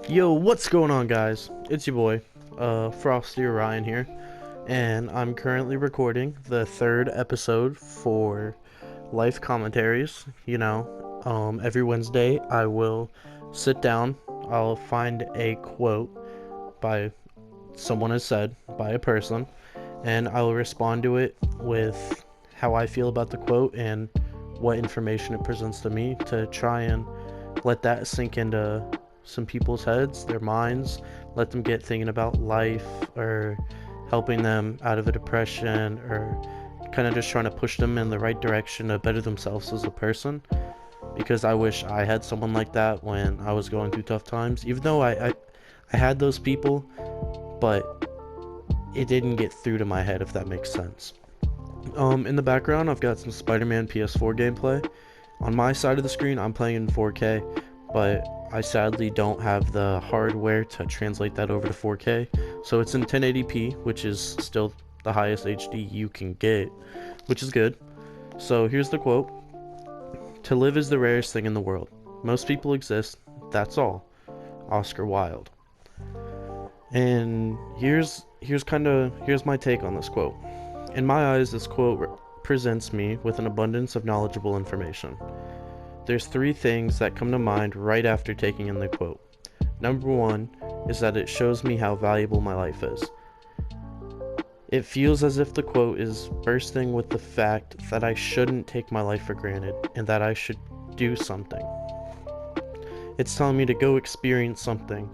Yo, what's going on, guys? It's your boy, Frosty Orion here, and I'm currently recording the third episode for Life Commentaries. Every Wednesday I will sit down, I'll find a quote by someone has said, by a person, and I will respond to it with how I feel about the quote and what information it presents to me to try and let that sink into some people's heads, their minds, let them get thinking about life or helping them out of a depression or kind of just trying to push them in the right direction to better themselves as a person. Because I wish I had someone like that when I was going through tough times, even though I had those people, but it didn't get through to my head, if that makes sense. In the background, I've got some Spider-Man PS4 gameplay. On my side of the screen, I'm playing in 4K, but I sadly don't have the hardware to translate that over to 4K, so it's in 1080p, which is still the highest HD you can get, which is good. So here's the quote: "To live is the rarest thing in the world. Most people exist, that's all." Oscar Wilde. And here's my take on this quote. In my eyes, this quote presents me with an abundance of knowledgeable information. There's three things that come to mind right after taking in the quote. Number one is that it shows me how valuable my life is. It feels as if the quote is bursting with the fact that I shouldn't take my life for granted and that I should do something. It's telling me to go experience something,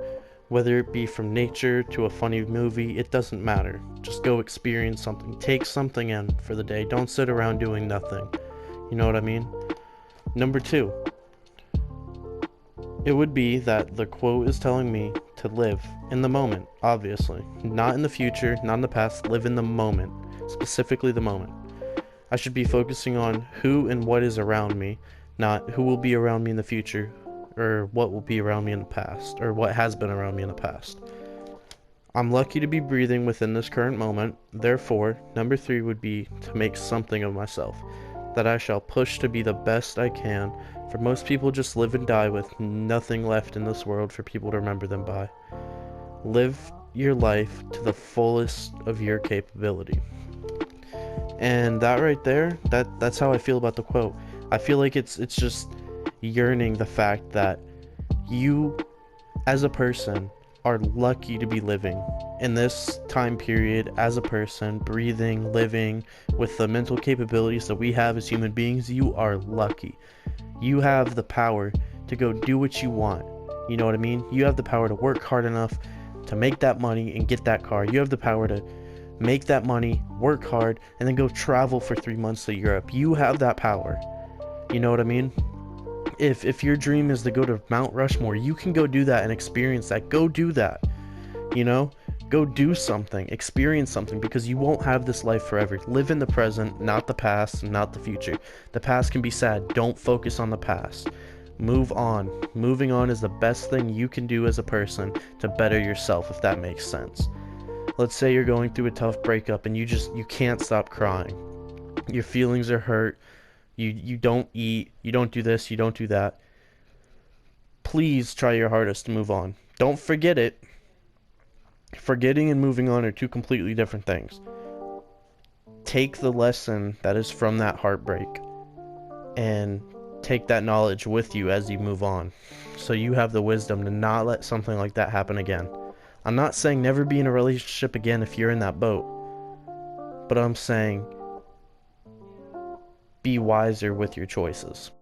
whether it be from nature to a funny movie, it doesn't matter. Just go experience something. Take something in for the day. Don't sit around doing nothing. You know what I mean? Number two, it would be that the quote is telling me to live in the moment, obviously. Not in the future, not in the past, live in the moment. Specifically the moment. I should be focusing on who and what is around me, not who will be around me in the future, or what will be around me in the past, or what has been around me in the past. I'm lucky to be breathing within this current moment. Therefore, number three would be to make something of myself, that I shall push to be the best I can, for most people just live and die with nothing left in this world for people to remember them by. Live your life to the fullest of your capability. And that right there, that's how I feel about the quote. I feel like it's just yearning the fact that you as a person are lucky to be living in this time period as a person, breathing, living with the mental capabilities that we have as human beings. You are lucky. You have the power to go do what you want. You know what I mean? You have the power to work hard enough to make that money and get that car. You have the power to make that money, work hard, and then go travel for 3 months to Europe. You have that power. You know what I mean? If your dream is to go to Mount Rushmore, you can go do that and experience that. Go do that. Go do something, experience something, because you won't have this life forever. Live in the present, not the past, not the future. The past can be sad. Don't focus on the past. Move on. Moving on is the best thing you can do as a person to better yourself, if that makes sense. Let's say you're going through a tough breakup and you can't stop crying. Your feelings are hurt. You don't eat, you don't do this, you don't do that. Please try your hardest to move on. Don't forget it. Forgetting and moving on are two completely different things. Take the lesson that is from that heartbreak and take that knowledge with you as you move on, so you have the wisdom to not let something like that happen again. I'm not saying never be in a relationship again if you're in that boat, but I'm saying be wiser with your choices.